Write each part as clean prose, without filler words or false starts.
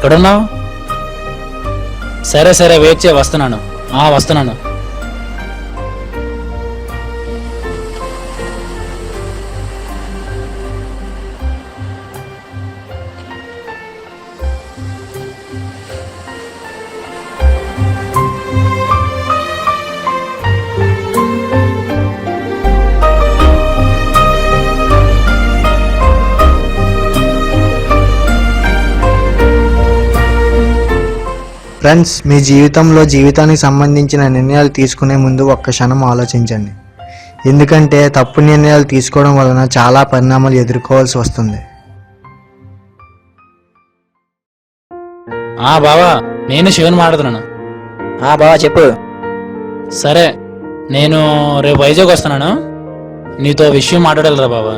ఎక్కడున్నావు? సరే సరే వెయిట్ చేయ, వస్తున్నాను. వస్తున్నాను. ఫ్రెండ్స్, మీ జీవితంలో జీవితానికి సంబంధించిన నిర్ణయాలు తీసుకునే ముందు ఒక్క క్షణం ఆలోచించండి. ఎందుకంటే తప్పు నిర్ణయాలు తీసుకోవడం వలన చాలా పరిణామాలు ఎదుర్కోవాల్సి వస్తుంది. బావా, నేను శివన్ మాట్లాడుతున్నాను. బావా చెప్పు. సరే, నేను రేపు వైజాగ్ వస్తున్నాను. నీతో విషయం మాట్లాడాలిరా బావా.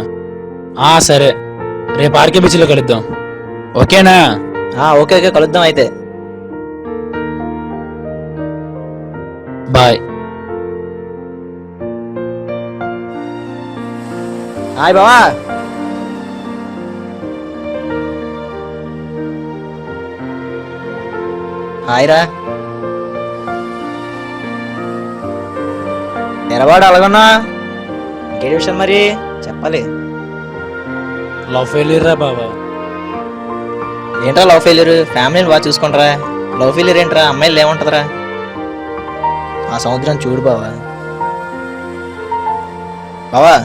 సరే, రేపు ఆర్కే బీచ్లో కలుద్దాం. ఓకేనా? ఓకే ఓకే, కలుద్దాం అయితే. బాయ్. హాయ్ బావా. హాయ్ రా. ఎరవాడు అలాగన్నా ఇంకేటి విషయం మరి చెప్పాలి. లవ్ ఫెయిల్యూర్ రా బావా. ఏంట్రా లవ్ ఫెయిల్యూర్? ఫ్యామిలీని బాగా చూసుకుంటారా. లవ్ ఫెయిల్యూర్ ఏంట్రా? అమ్మాయిలు ఏముంటుందిరా? ఆ సముద్రం చూడు బావా. బావా,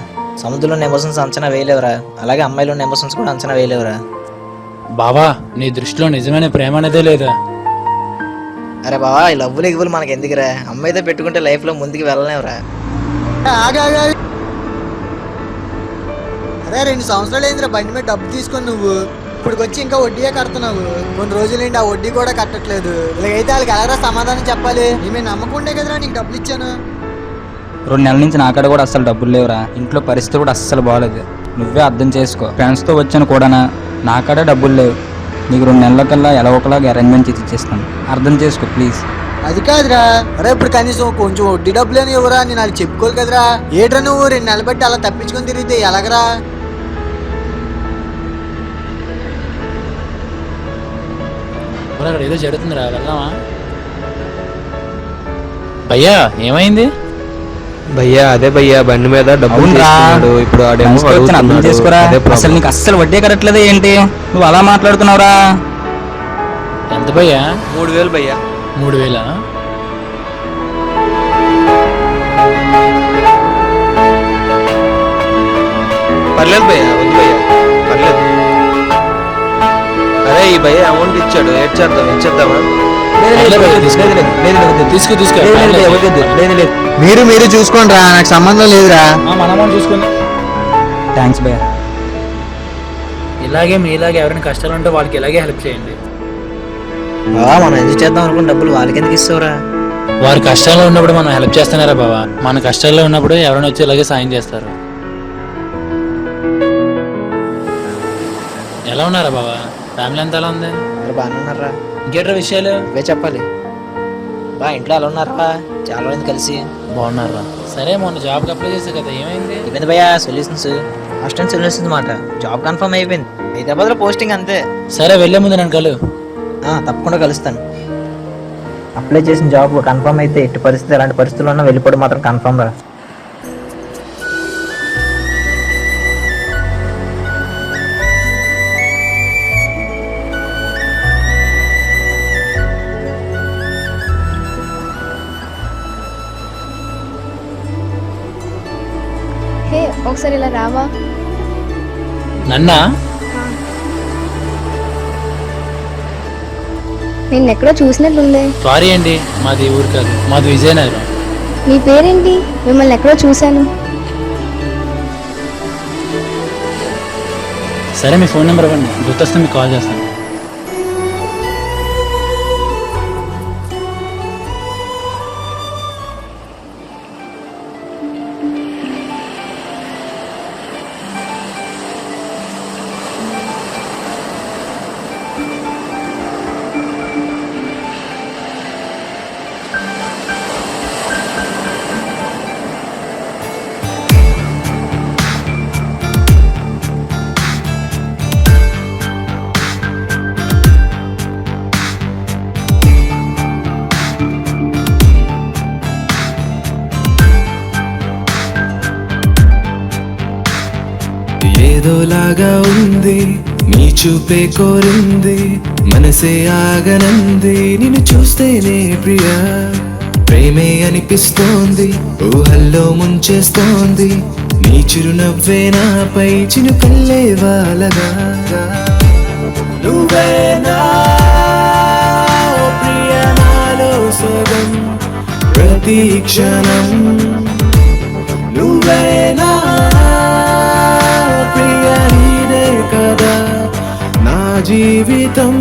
సముద్రంలో ఎమోషన్స్ అంచనా వేయలేవురా. అలాగే అమ్మాయిలో ఎమోషన్స్ కూడా అంచనా వేయలేవురా. బావా, నీ దృష్టిలో నిజమైన ప్రేమ అనేదే లేదా? అరే బావా, ఈ లవ్వులు ఎగువులు మనకి ఎందుకురా? అమ్మాయితో పెట్టుకుంటే లైఫ్ లో ముందుకు వెళ్ళలేవురా. అరే 2 సంవత్సరాలు అయిందిరా బండి మీద డబ్బు తీసుకొని నువ్వు ఇప్పటికొచ్చి ఇంకా వడ్డీయే కడుతున్నావు. కొన్ని రోజులేంటి ఆ వడ్డీ కూడా కట్టట్లేదు. ఇలాగైతే వాళ్ళకి ఎలాగరా సమాధానం చెప్పాలి? నేను నమ్మకుండే కదరా నీకు డబ్బులు ఇచ్చాను. 2 నెలల నుంచి నాకాడ కూడా అస్సలు డబ్బులు లేవురా. ఇంట్లో పరిస్థితి కూడా అస్సలు బాగలేదు. నువ్వే అర్థం చేసుకో. ఫ్రెండ్స్తో వచ్చాను కూడానా, నాకాడ డబ్బులు లేవు. నీకు 2 నెలల కల్లా ఎలా ఒకలాగా అరేంజ్మెంట్ చేసి ఇచ్చేస్తాను. అర్థం చేసుకో ప్లీజ్. అది కాదురా. అరే ఇప్పుడు కనీసం కొంచెం వడ్డీ డబ్బులని ఇవ్వరా? నేను వాళ్ళు చెప్పుకోవాలి కదరా. ఏట్రా నువ్వు 2 నెలలు బట్టి అలా తప్పించుకొని తిరిగితే ఎలాగరా? అక్కడ ఏదో జరుగుతుందిరా, వెళ్దామా? భయ్యా ఏమైంది? భయ్యా అదే భయ్యా, బండి మీద డబ్బులు తీసుకున్నాడు. ఇప్పుడు అర్థం చేసుకోరా. అసలు నీకు అస్సలు వడ్డీ కట్టట్లేదా ఏంటి? నువ్వు అలా మాట్లాడుతున్నావురా. ఎంత భయ్యా? 3000 భయ్యా. 3000? పర్లేదు భయ్యా, వద్దు భయ్యా, పర్లేదు. అరే ఈ భయ్యా అమౌంట్ ఇచ్చాడు, ఇచ్చేద్దామా? తీసుకో. మీరు చూసుకోండి రా, నాకు సంబంధం లేదురా. మన అమౌంట్ చూసుకుని. థ్యాంక్స్ భయ్యా. ఇలాగే మీలాగే ఎవరైనా కష్టాలు ఉంటే వాళ్ళకి ఇలాగే హెల్ప్ చేయండి. బావా, మనం ఎందుకు చేద్దాం అనుకున్న డబ్బులు వాళ్ళకి ఎందుకు ఇస్తావురా? వారి కష్టాల్లో ఉన్నప్పుడు మనం హెల్ప్ చేస్తున్నారా బావా? మన కష్టాల్లో ఉన్నప్పుడు ఎవరైనా వచ్చి ఇలాగే సాయం చేస్తారు. ఎలా ఉన్నారా బావా? ఫ్యామిలీ అంతా ఎలా ఉంది? అందరూ బాగానే ఉన్నారా? ఇంకేట్రా విషయాలు? ఇవే చెప్పాలి. ఇంట్లో ఎలా ఉన్నారా? చాలా మంది కలిసి బాగున్నారా? సరే, మొన్న జాబ్కి అప్లై చేసా కదా, ఏమైంది? అయిపోయింది భయ్యా. సొల్యూషన్స్ అసిస్టెంట్ సొల్యూషన్స్ మాట జాబ్ కన్ఫర్మ్ అయిపోయింది. హైదరాబాద్లో పోస్టింగ్ అంతే. సరే, వెళ్లే ముందు నన్ను కలు. తప్పకుండా కలుస్తాను. అప్లై చేసిన జాబ్ కన్ఫర్మ్ అయితే ఎట్టి పరిస్థితి ఎలాంటి పరిస్థితుల్లో ఉన్నా వెళ్ళిపోవడం మాత్రం కన్ఫర్మ్ రా. ఒకసారి ఇలా రావా? నన్నా? నేను ఎక్కడో చూసినట్లుందే. సారీ అండి, మాది ఊరు కాదు, మాది విజయనగరం. మీ పేరేంటి? మిమ్మల్ని ఎక్కడో చూశాను. సరే, మీ ఫోన్ నెంబర్ ఇవ్వండి, గుర్తొస్తే మీకు కాల్ చేస్తాను. ఏదోలాగా ఉంది నీ చూపే కోరింది మనసే ఆగనంది నిన్ను చూస్తేనే ప్రియా ప్రేమే అనిపిస్తోంది ఊహల్లో ముంచేస్తోంది నీ చిరునవ్వే నాపై చినుకల్లే వాలగా నువ్వేనా ఓ ప్రియా నాలో సగం ప్రతి క్షణం నువ్వేనా ప్రియా నీదే కదా నా జీవితం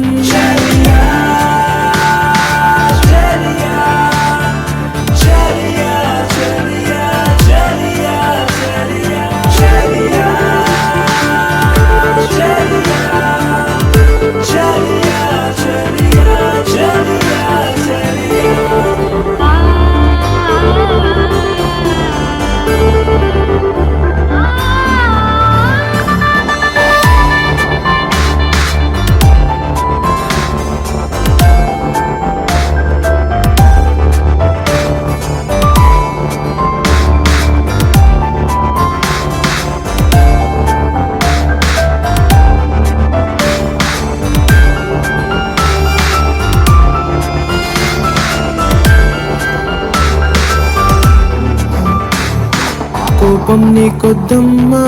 కోపం నీ కొద్దమ్మా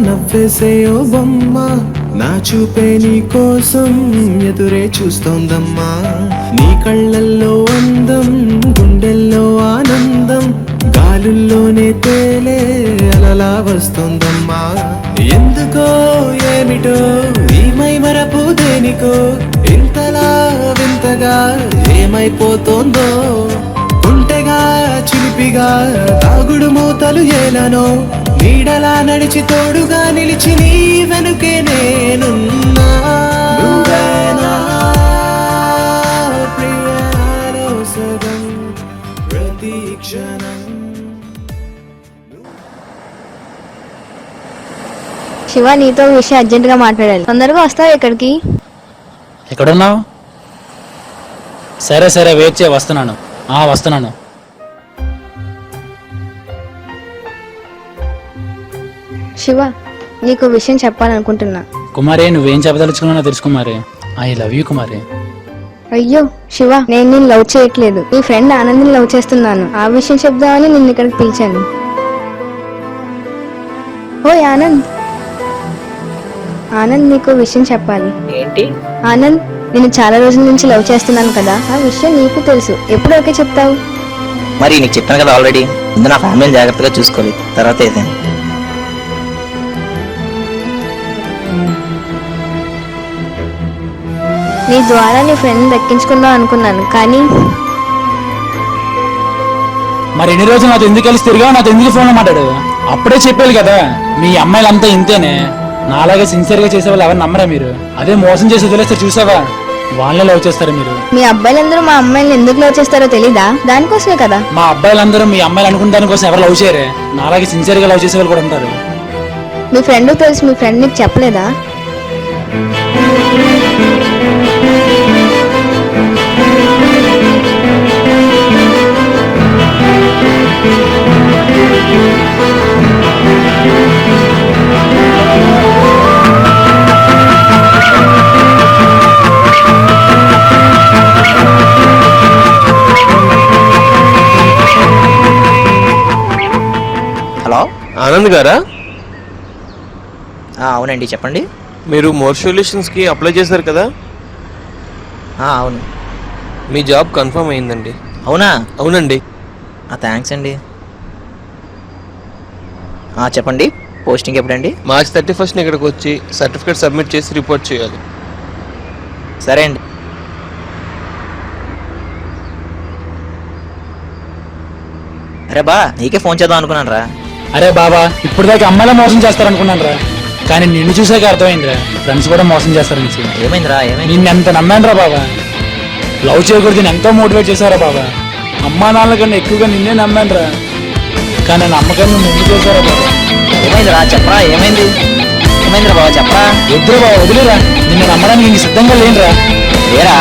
నవ్వేసే ఓ బొమ్మ నా చూపే నీ కోసం ఎదురే చూస్తోందమ్మా నీ కళ్ళల్లో అందం గుండెల్లో ఆనందం గాలుల్లోనే తేలే అలలా వస్తోందమ్మా ఎందుకో ఏమిటో ఈ మైమరపు దేనికో ఇంతలా వింతగా ఏమైపోతోందో కుంటెగా చిలిపిగా తాగుడు మూతలు ఏలనో నీడలా నడిచి తోడుగా నిలిచి నీ వెనుకే నేనున్నా నువ్వేనా ప్రియాలో సగం ప్రతి క్షణం. శివ, నీతో ఈ విషయం అర్జెంటుగా మాట్లాడాలి. తొందరగా వస్తావు ఇక్కడికి? ఎక్కడున్నావు? సరే సరే వెయిట్ చేయ, వస్తున్నాను. వస్తున్నాను. శివ, నీకు విషయం చెప్పాలనుకుంటున్నా. కుమారి, నువ్వేం చెప్పదలుచుకున్నా తెలుసు కుమారి. ఐ లవ్ యూ కుమారి. అయ్యో శివ, నేను నిన్ను లవ్ చేయట్లేదు, నీ ఫ్రెండ్ ఆనంద్ని లవ్ చేస్తున్నాను. ఆ విషయం చెప్దామని నిన్ను ఇక్కడికి పిలిచాను. ఓయ్ ఆనంద్, ఆనంద్ నీకు విషయం చెప్పాలి. ఏంటి? ఆనంద్, నేను చాలా రోజుల నుంచి లవ్ చేస్తున్నాను కదా, ఆ విషయం నీకు తెలుసు. ఎప్పుడు ఓకే చెప్తావు? మరి నీకు చెప్పాను కదా ఆల్రెడీ, ముందు నా ఫ్యామిలీని జాగ్రత్తగా చూసుకోవాలి, తర్వాత ఏదైనా. నీ ద్వారా నీ ఫ్రెండ్ దక్కించుకుందాం అనుకున్నాను, కానీ మరి ఎన్ని రోజులు నాతో ఎందుకు కలిసి తిరిగా, నాతో ఎందుకు ఫోన్లో మాట్లాడు? అప్పుడే చెప్పాలి కదా, మీ అమ్మాయిలంతా ఇంతేనే, నాలాగే సిన్సియర్ గా చేసే వాళ్ళు ఎవరు నమ్మరా మీరు? అదే మోసం చేసి వదిలేస్తే చూసావా, వాళ్ళే లవ్ చేస్తారు మీరు. మీ అబ్బాయిలందరూ మా అమ్మాయిని ఎందుకు లవ్ చేస్తారో తెలీదా? దానికోసమే కదా. మా అబ్బాయిలందరూ మీ అమ్మాయిలు అనుకున్న దానికోసం ఎవరు లవ్ చేయరే, నాలాగే సిన్సియర్ గా లవ్ చేసే వాళ్ళు కూడా ఉంటారు. మీ ఫ్రెండ్ తెలుసు, మీ ఫ్రెండ్ నీకు చెప్పలేదా? హలో, ఆనంద్ గారా? అవునండి, చెప్పండి. మీరు మోర్ సొల్యూషన్స్కి అప్లై చేశారు కదా? అవును. మీ జాబ్ కన్ఫర్మ్ అయిందండి. అవునా? అవునండి. థ్యాంక్స్ అండి. చెప్పండి, పోస్టింగ్ ఎప్పుడండి? మార్చ్ 31 ఇక్కడికి వచ్చి సర్టిఫికేట్ సబ్మిట్ చేసి రిపోర్ట్ చేయాలి. సరే అండి. అరే బా, నీకే ఫోన్ చేద్దాం అనుకున్నాను రా. అరే బాబా, ఇప్పుడు దాకా అమ్మాయిలా మోసం చేస్తారనుకున్నాను రా, కానీ నిన్ను చూసాక అర్థమైందిరా, ఫ్రెండ్స్ కూడా మోసం చేస్తారని. ఏమైందిరా? ఏమైంది? నిన్ను ఎంత నమ్మాను రా బాబా, లవ్ చేయకూడదు ఎంతో మోటివేట్ చేశారా బాబా, అమ్మా నాన్నల కన్నా ఎక్కువగా నిన్నే నమ్మాను రా, కానీ నమ్మకాన్ని ముందు చేశారా బాబా. ఏమైందిరా? చెప్పరా, ఏమైంది? ఏమైందిరా బాబా, చెప్పరా. వద్దురా బాబా, వదిలేరా, నిన్ను నమ్మడానికి నీకు సిద్ధంగా లేనురా. లేరా?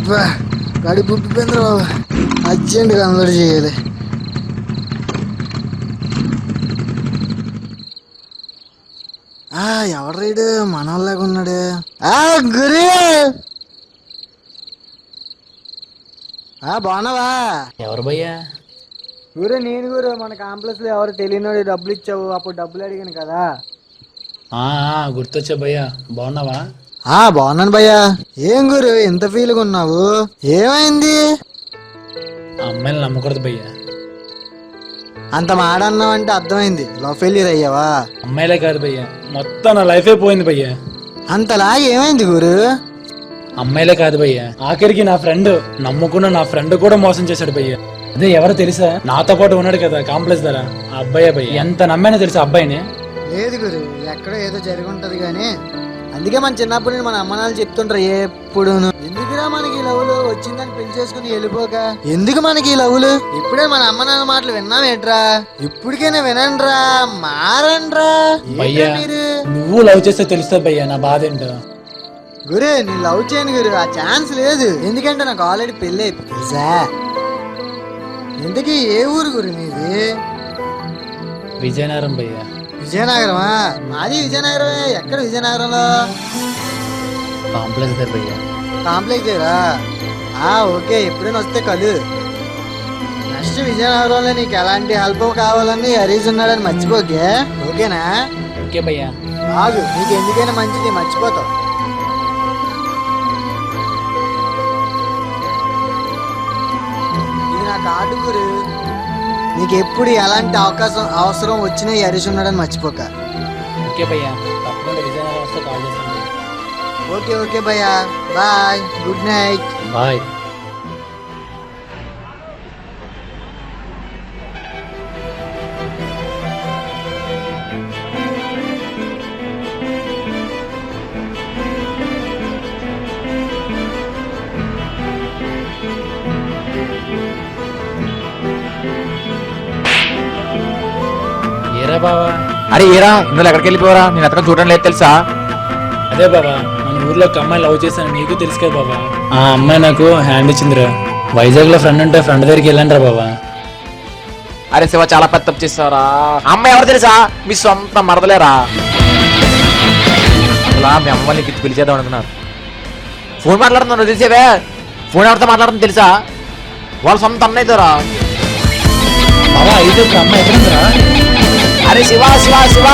అబ్బా కడుపు ఉబ్బిపోయింది బాబు, అర్జెంట్గా అన్లోడ్ చేయాలి. ఎవడు రైడు మనోళ్ళగా ఉన్నాడు. గురి బాగున్నావా? ఎవరు భయ్యా? గురు నేను గురు, మన కాంప్లెక్స్ లో ఎవరు తెలియనోడు డబ్బులు ఇచ్చావు, అప్పుడు డబ్బులు అడిగాను కదా. గుర్తొచ్చా భయ్యా, బాగున్నావా? బాగున్నాను భయ్యా. ఏం గురు ఎంత ఫీల్గా ఉన్నావు, ఏమైంది? అమ్మాయిని నమ్మకూడదు భయ్యా. అంత మాట అన్నావంటే అర్థమైంది లవ్ ఫెయిల్యూర్ అయ్యావా? అమ్మాయిలే కాదు భయ్యా, మొత్తం నా లైఫే పోయింది భయ్యా. అంతలా ఏమైంది గురు? అమ్మాయిలే కాదు భయ్యా, ఆఖరికి నా ఫ్రెండ్ నమ్ముకున్న నా ఫ్రెండ్ కూడా మోసం చేశాడు భయ్యా. అదే ఎవరో తెలుసా? నాతో పాటు ఉన్నాడు కదా కాంప్లెక్స్ ధర, ఆ అబ్బాయి భయ్యా. ఎంత నమ్మానో తెలుసా అబ్బాయిని? లేదు గురు, ఎక్కడో ఏదో జరిగి ఉంటది గానీ, అందుకే మన చిన్నప్పటి నుండి మన అమ్మ నాన్నలు చెప్తుంటారు ఎప్పుడును, ఎందుకురా మనకి ఈ లవ్లు, వచ్చిందని పెళ్లి చేసుకుని వెళ్ళిపోక ఎందుకు మనకి ఈ లవ్లు. ఇప్పుడే మన అమ్మ నాన్న మాటలు విన్నామేట్రా, ఇప్పటికైనా వినండ్రా, మారండ్రా. భయ్యా మీరు నువ్వు లవ్ చేస్తే తెలుస్తా భయ్యా నా బాధ ఏంటో. గురు నేను లవ్ చేయను గురు, ఆ ఛాన్స్ లేదు. ఎందుకంటే నాకు ఆల్రెడీ పెళ్లి అయిపోయింది తెలుసా. ఇంతకీ ఏ ఊరు గురు నీది? విజయనగరం భయ్యా. విజయనగరమా? మాది విజయనగరమే. ఎక్కడ విజయనగరంలో? కాంప్లెక్స్ ధర భయ్యా. కాంప్లెక్స్ దగ్గరా? ఓకే, ఎప్పుడైనా వస్తే కలు. నెక్స్ట్ విజయనగరంలో నీకు ఎలాంటి హెల్ప్ కావాలని హరీష్ ఉన్నాడని మర్చిపోకే, ఓకేనా? ఓకే భయ్యా. ఆగు, నీకు ఎందుకైనా మంచిది, మర్చిపోతావు. ఇది నా కార్డు గురు, నీకు ఎప్పుడు ఎలాంటి అవసరం వచ్చినా ఈ హరీష్ ఉన్నాడని మర్చిపోక. ఓకే భయ్యా, తప్పకుండా విజయనగరం వస్తే కాల్ చేస్తాను. ఓకే భయ్యా, బాయ్, గుడ్ నైట్. బాయ్. ఏరా బావా? అరే ఏరా, ఇందులో ఎక్కడికి వెళ్ళిపోరా? నేను ఎక్కడ చూడడం లేదు తెలుసా. అదే బాబా, మన ఊర్లో ఒక అమ్మాయి లవ్ చేశాను, నీకు తెలుసు కదా బాబా. ఆ అమ్మాయి నాకు హ్యాండ్ ఇచ్చిందిరా. వైజాగ్ లో ఫ్రెండ్ ఉంటే ఫ్రెండ్ దగ్గరికి వెళ్ళండి రా బాబా. అరే శివ, చాలా పెద్ద తప్పు చేస్తావరా. అమ్మాయి ఎవరు తెలుసా? మీ సొంత మరదలేరా. అలా మీ అమ్మని పిలిచేద్దాం అనుకున్నారు. ఫోన్ మాట్లాడుతున్నారు తెలిసేవే. ఫోన్ ఎవరితో మాట్లాడుతుంది తెలుసా? వాళ్ళ సొంత అన్నయ్యతోరా. బాబా అయితే ఇప్పుడు అమ్మాయి ఎక్కడుందిరా? అరే శివ శివ శివ, శివ,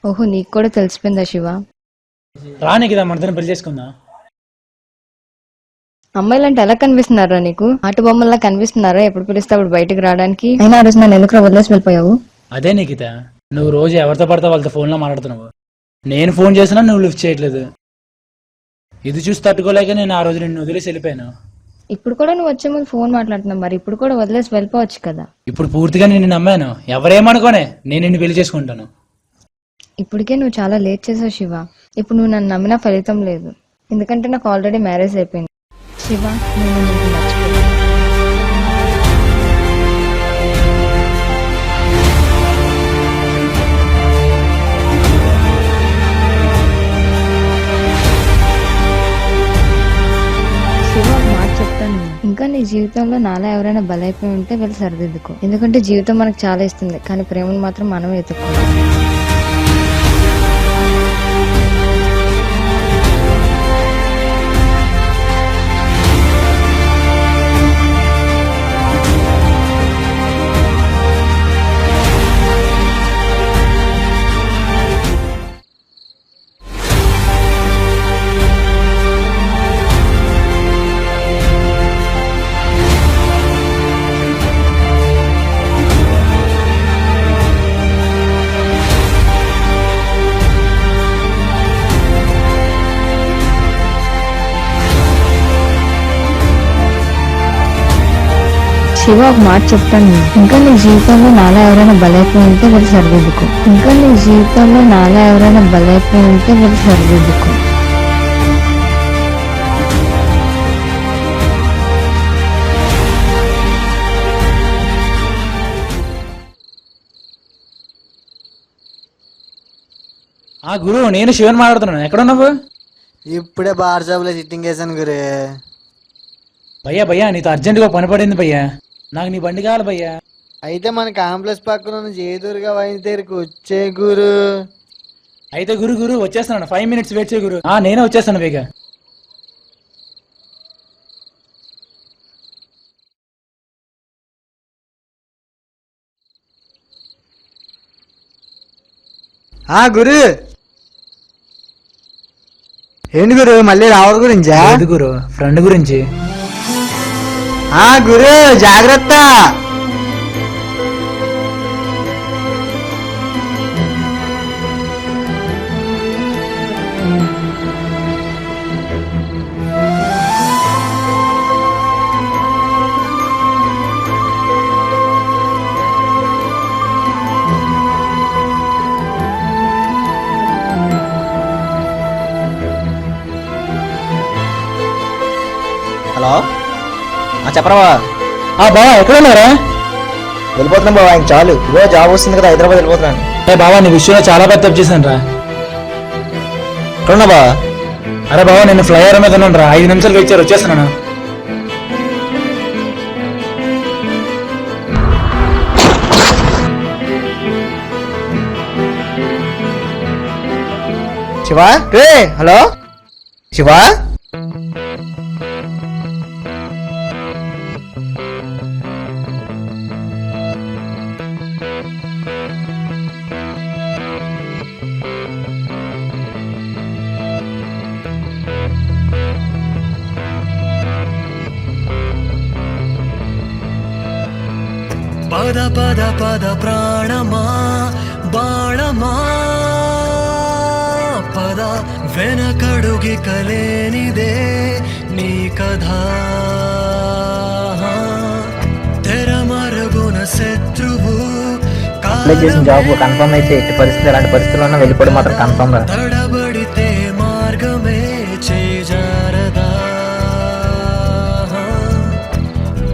ఓహో నీకు కూడా తెలిసిపోయిందా శివ? రాని కదా మన ఇద్దరం పెళ్లి చేసుకుందాం. అమ్మాయిలంటే ఎలా కనిపిస్తున్నారా నీకు? ఆట బొమ్మల్లా కనిపిస్తున్నారా? ఎప్పుడు పిలిస్తే అప్పుడు బయటకు రావడానికి? అయినా ఆ రోజు నన్ను ఎందుకు వదిలేసి వెళ్ళిపోయావు? అదే నిఖిత, నువ్వు రోజు ఎవరితో పడితే వాళ్ళతో ఫోన్లో మాట్లాడుతున్నావు. నేను ఫోన్ చేసినా నువ్వు లిఫ్ట్ చేయట్లేదు. ఇది చూసి తట్టుకోలేక నేను ఆ రోజు నిన్ను వదిలేసి వెళ్ళిపోయాను. ఇప్పుడు కూడా నువ్వు వచ్చే ముందు ఫోన్ మాట్లాడుతున్నావు, మరి ఇప్పుడు కూడా వదిలేసి వెళ్ళిపోవచ్చు కదా. ఇప్పుడు పూర్తిగా నేను నమ్మాను. ఎవరేమనుకోనే నేను నిన్ను పెళ్లి చేసుకుంటాను. ఇప్పటికే నువ్వు చాలా లేట్ చేసావు శివ. ఇప్పుడు నువ్వు నన్ను నమ్మినా ఫలితం లేదు, ఎందుకంటే నాకు ఆల్రెడీ మ్యారేజ్ అయిపోయింది. శివ, నేను నిన్ను మర్చిపోయాను. శివ, ఒక మాట చెప్తాను, ఇంకా నీ జీవితంలో నాలా ఎవరైనా బలైపోయి ఉంటే వెళ్ళి సరిదిద్దుకో. ఎందుకంటే జీవితం మనకు చాలా ఇస్తుంది, కానీ ప్రేమను మాత్రం మనం ఎత్తుకోవాలి. శివ ఒక మాట చెప్తాను నేను. ఇంకా నీ జీవితంలో నాలా ఎవరైనా బలైపోయి ఉంటే వెళ్ళి సరిదిద్దుకో. ఇంకా నీ జీవితంలో నాలా ఎవరైనా బలైపోయి ఉంటే వెళ్ళి సరిదిద్దుకో. ఆ గురు, నేను శివన్ మాట్లాడుతున్నాను. ఎక్కడున్నావు? ఇప్పుడే బార్ షాప్ లో సిట్టింగ్ వేసాను గురు. భయ్యా నీతో అర్జెంటుగా పని పడింది భయ్యా. నాకు నీ బండి కావాలి భయ్యా. అయితే మన కాంప్లెక్స్ పక్కన ఉన్న జయదుర్గా వైన్ దగ్గరికి వచ్చే గురు. అయితే గురు వచ్చేస్తాను. 5 minutes వెయిట్ చేయ గురు. నేనే వచ్చేస్తాను బేగా. గురు ఏంటి గురు, మళ్ళీ రావడం గురించా? లేదు గురు, ఫ్రెండ్ గురించి. గురు జాగ్రత్త. హలో, చెప్పరా? బావా ఎక్కడ ఉన్నారా? వెళ్ళిపోతున్నాం బాబా, ఇంక చాలు. ఇగో జాబ్ వస్తుంది కదా, హైదరాబాద్ వెళ్ళిపోతున్నాను. బావా నీ విషయంలో చాలా పెద్ద తప్పు చేశాను రా. ఎక్కడున్నా బాబా? అరే బావా, నేను ఫ్లైఓవర్ మీద ఉన్నాను రా. 5 నిమిషాలు వెయిట్ చేయాలి, వచ్చేస్తున్నాను. శివా, హలో శివా. పద పద పద ప్రాణమా బాణమా పద వెనకడుగి కలేనిదే నీ కథ. తెరమరుగున శత్రువు చేసిన జాబ్ కన్ఫర్మ్ అయితే ఎట్టి పరిస్థితి, ఎలాంటి పరిస్థితుల్లో వెళ్ళిపోవడం మాత్రం కన్ఫర్మ్ రా. తడబడితే మార్గమే చేజారదా.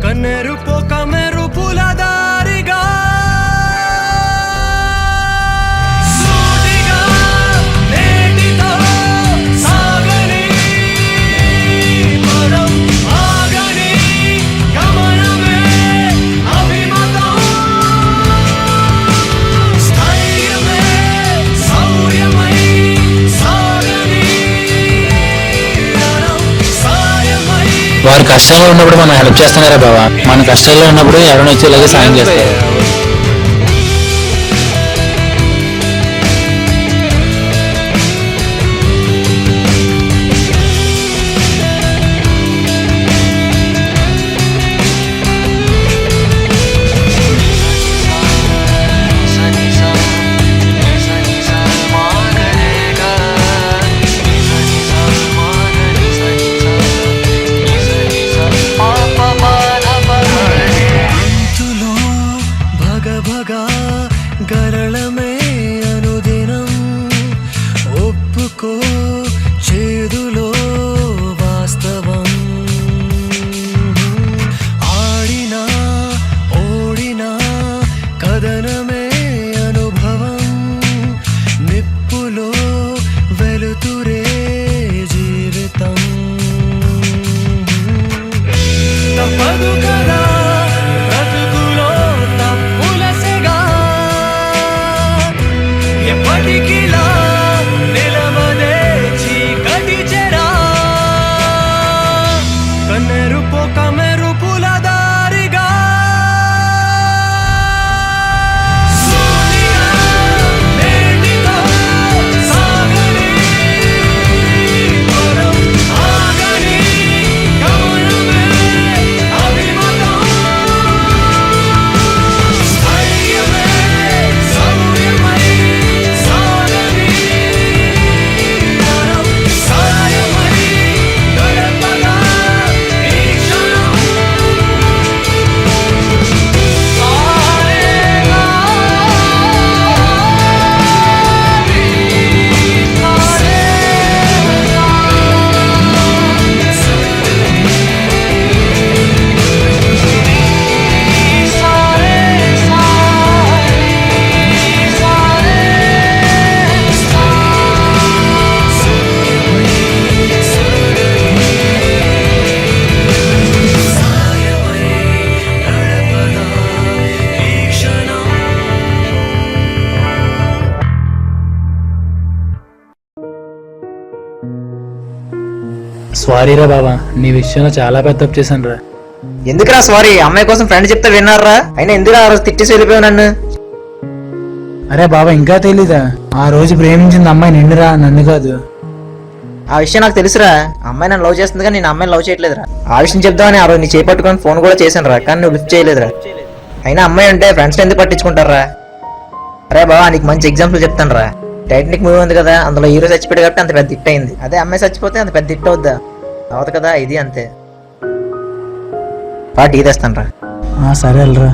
కన్నెరు పొక మెరుపుల దారిగా సూటిగా నేటితో సాగని మనం ఆగని గమనమే అభిమతం. స్థైర్యమే శౌర్యమై సాగని సాయమై. వారు కష్టాల్లో ఉన్నప్పుడు మనం హెల్ప్ చేస్తున్నారా బావా? మన కష్టాల్లో ఉన్నప్పుడు ఎవరైనా వచ్చి ఇలాగే సాయం చేస్తారు. గొంతులో భగభగా గరళమే అనుదినం ఒప్పుకో చేదులో వాస్తవం. ఆడినా ఓడినా కథనమే అనుభవం. నిప్పులో వెలుతురే జీవితం. తప్పదు కదా బ్రతుకులో తప్పులసగా. ఎప్పటికిలా నిలవదే చీకటి. సారీ రా బావా, నీ విషయంలో చాలా పెద్ద తప్పు చేశాను రా. ఎందుకురా సారీ? అమ్మాయి కోసం ఫ్రెండ్ చెప్తే విన్నారా? అయినా ఎందుకురా ఆ రోజు తిట్టేసి వెళ్ళిపోయావు నన్ను? అరే బావా, ఇంకా తెలీదా? ఆ రోజు ప్రేమించింది అమ్మాయి నిన్నురా, నన్ను కాదు. ఆ విషయం నాకు తెలుసురా. అమ్మాయి నన్ను లవ్ చేస్తుంది కానీ నేను అమ్మాయిని లవ్ చేయట్లేదురా. ఆ విషయం చెప్దామని ఆ రోజు నీ చేపట్టుకొని ఫోన్ కూడా చేశాను రా, కానీ నువ్వు లిఫ్ట్ చేయలేదురా. అయినా అమ్మాయి అంటే ఫ్రెండ్స్ ఎందుకు పట్టించుకుంటారా? అరే బావా, నీకు మంచి ఎగ్జాంపుల్ చెప్తాను రా. టైటానిక్ మూవీ ఉంది కదా, అందులో హీరో చచ్చిపోయాడు కాబట్టి అంత పెద్ద హిట్ అయింది. అదే అమ్మాయి చచ్చిపోతే అంత పెద్ద హిట్ అవుద్దా? అవదు కదా, ఇది అంతే. టీ తెస్తాను రా. సరే వెళ్ళరా.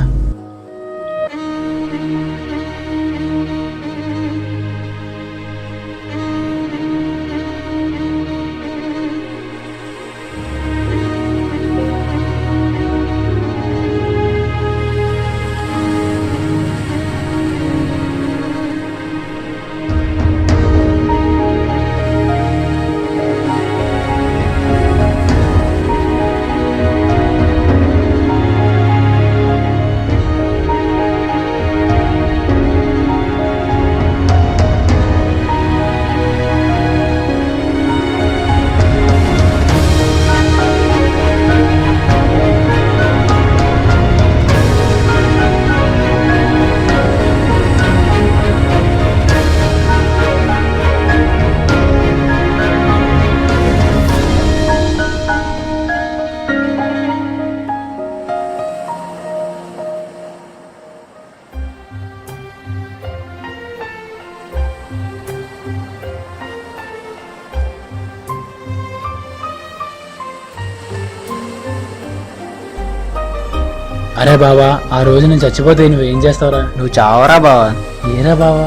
అరే బావా, ఆ రోజు నేను చచ్చిపోతే నువ్వేం చేస్తావురా? నువ్వు చావరా బావా. ఏరా బావా?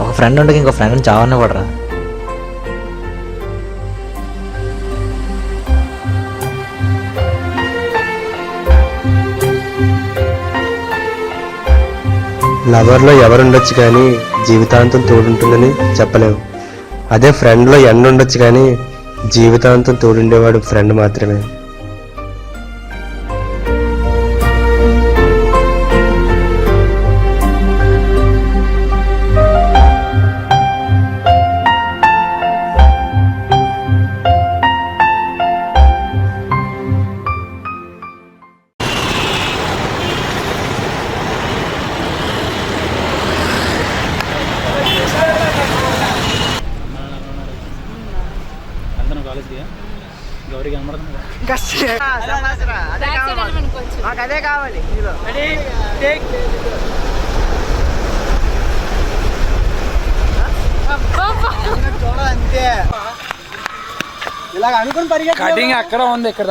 ఒక ఫ్రెండ్ ఉండగా ఇంకో ఫ్రెండ్ని చావనే పడరా. లవర్లో ఎవరుండొచ్చు కానీ జీవితాంతం తోడుంటుందని చెప్పలేవు. అదే ఫ్రెండ్లో ఉండొచ్చు కానీ జీవితాంతం తోడుండేవాడు ఫ్రెండ్ మాత్రమే. కటింగ్ అక్కడ ఉంది, ఇక్కడ